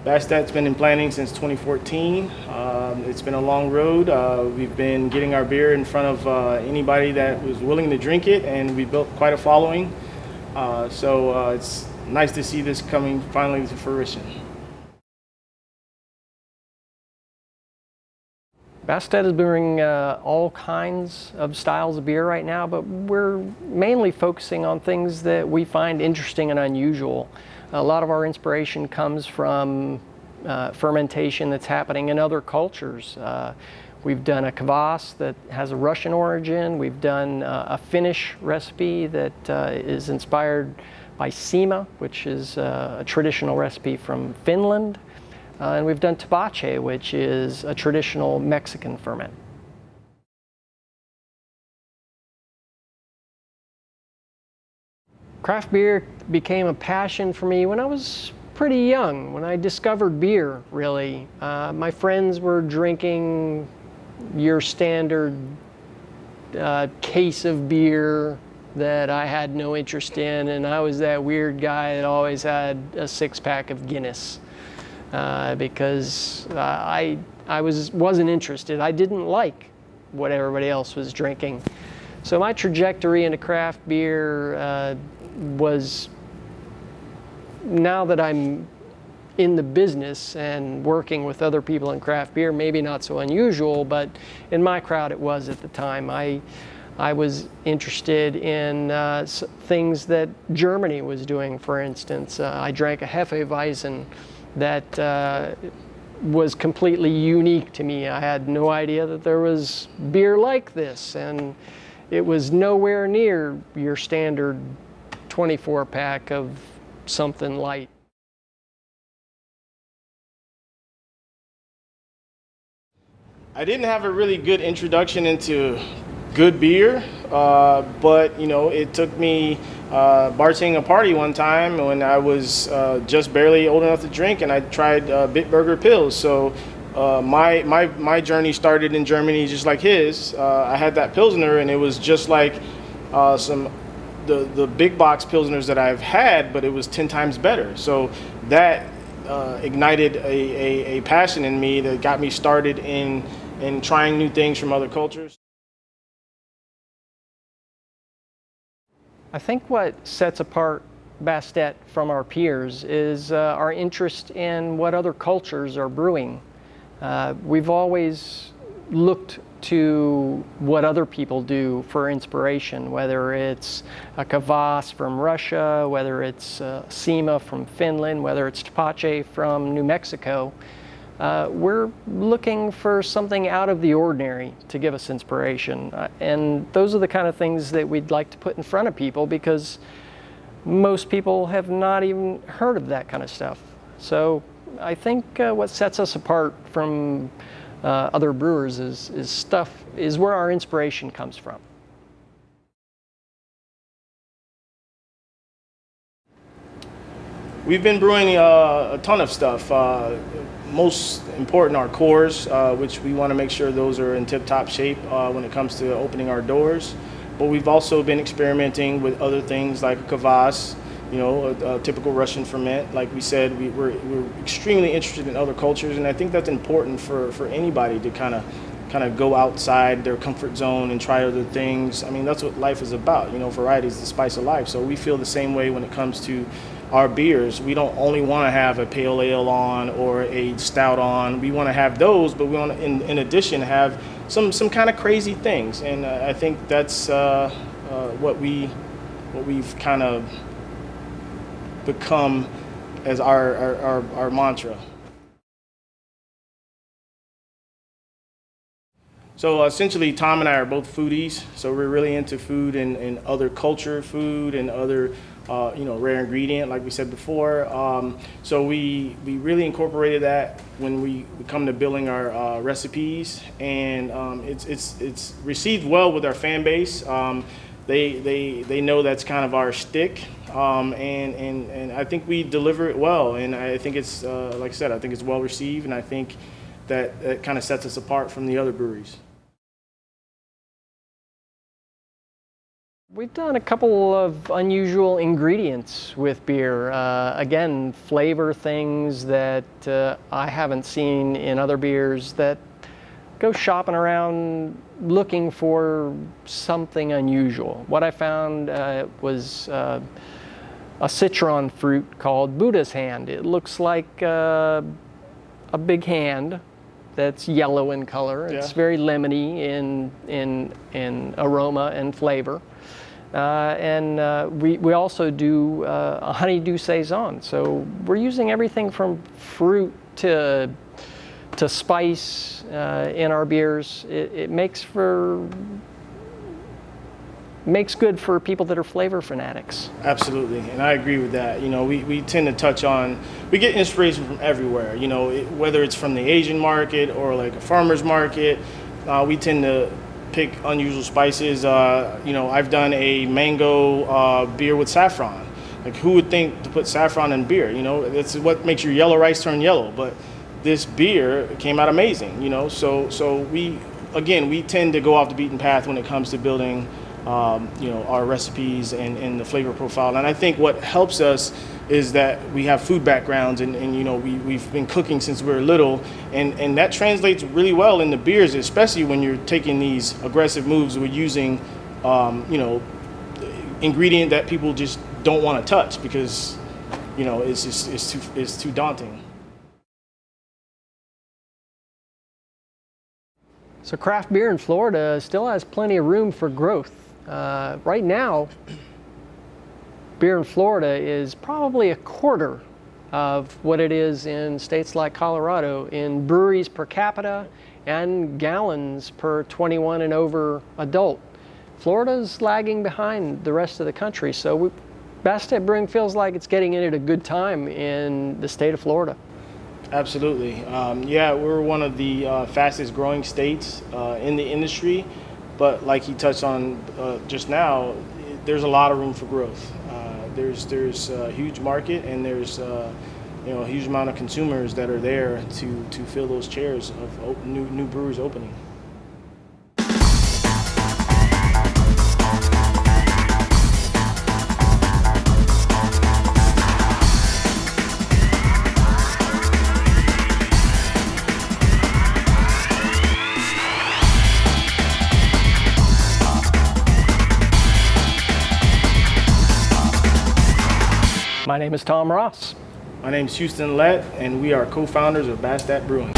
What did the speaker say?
Bastet's been in planning since 2014. It's been a long road. We've been getting our beer in front of anybody that was willing to drink it, and we built quite a following. So it's nice to see this coming finally to fruition. Bastet is brewing all kinds of styles of beer right now, but we're mainly focusing on things that we find interesting and unusual. A lot of our inspiration comes from fermentation that's happening in other cultures. We've done a kvass that has a Russian origin. We've done a Finnish recipe that is inspired by sima, which is a traditional recipe from Finland. And we've done tepache, which is a traditional Mexican ferment. Craft beer became a passion for me when I was pretty young, when I discovered beer, really. My friends were drinking your standard case of beer that I had no interest in, and I was that weird guy that always had a six-pack of Guinness because I wasn't interested. I didn't like what everybody else was drinking. So my trajectory into craft beer was, now that I'm in the business and working with other people in craft beer, maybe not so unusual, but in my crowd it was at the time. I was interested in things that Germany was doing, for instance. I drank a Hefeweizen that was completely unique to me. I had no idea that there was beer like this, and it was nowhere near your standard 24-pack of something light. I didn't have a really good introduction into good beer, but you know, it took me bartending a party one time when I was just barely old enough to drink, and I tried Bitburger Pills. So my journey started in Germany just like his. I had that Pilsner, and it was just like the big box Pilsners that I've had, but it was 10 times better. So that ignited a passion in me that got me started in trying new things from other cultures. I think what sets apart Bastet from our peers is our interest in what other cultures are brewing. We've always looked to what other people do for inspiration, whether it's a kvass from Russia, whether it's sima from Finland, whether it's tepache from New Mexico. We're looking for something out of the ordinary to give us inspiration. And those are the kind of things that we'd like to put in front of people, because most people have not even heard of that kind of stuff. So I think what sets us apart from other brewers is where our inspiration comes from. We've been brewing a ton of stuff. Most important are cores, which we want to make sure those are in tip-top shape when it comes to opening our doors. But we've also been experimenting with other things like a kvass, you know, a typical Russian ferment. Like we said, we're extremely interested in other cultures, and I think that's important for anybody to kind of go outside their comfort zone and try other things. I mean, that's what life is about. You know, variety is the spice of life. So we feel the same way when it comes to our beers. We don't only want to have a pale ale on or a stout on. We want to have those, but we want to, in addition, have some kind of crazy things. And I think that's what we've kind of become as our mantra. So essentially, Tom and I are both foodies, so we're really into food and other culture food and other rare ingredient, like we said before. So we really incorporated that when we come to building our recipes, and it's received well with our fan base. They know that's kind of our shtick, and I think we deliver it well. And I think it's like I said, I think it's well received, and I think that kind of sets us apart from the other breweries. We've done a couple of unusual ingredients with beer. Again, flavor things that I haven't seen in other beers, that go shopping around looking for something unusual. What I found was a citron fruit called Buddha's hand. It looks like a big hand that's yellow in color. It's very lemony in aroma and flavor. We also do a honeydew saison. So we're using everything from fruit to spice in our beers. It makes good for people that are flavor fanatics. Absolutely, and I agree with that. You know, we tend to touch on, we get inspiration from everywhere. You know, whether it's from the Asian market or like a farmer's market, we tend to pick unusual spices. I've done a mango beer with saffron. Like, who would think to put saffron in beer? You know, that's what makes your yellow rice turn yellow. But this beer came out amazing. You know, so we tend to go off the beaten path when it comes to building our recipes and the flavor profile. And I think what helps us is that we have food backgrounds, and we've been cooking since we were little, and that translates really well in the beers, especially when you're taking these aggressive moves. We're using ingredient that people just don't want to touch because it's too daunting. So craft beer in Florida still has plenty of room for growth. Right now, beer in Florida is probably a quarter of what it is in states like Colorado in breweries per capita and gallons per 21 and over adult. Florida's lagging behind the rest of the country, so Bastet Brewing feels like it's getting in at a good time in the state of Florida. Absolutely. We're one of the fastest growing states in the industry, but like he touched on just now, there's a lot of room for growth. There's a huge market, and there's a huge amount of consumers that are there to fill those chairs of new breweries opening. My name is Tom Ross. My name is Houston Lett, and we are co-founders of Bastet Brewing.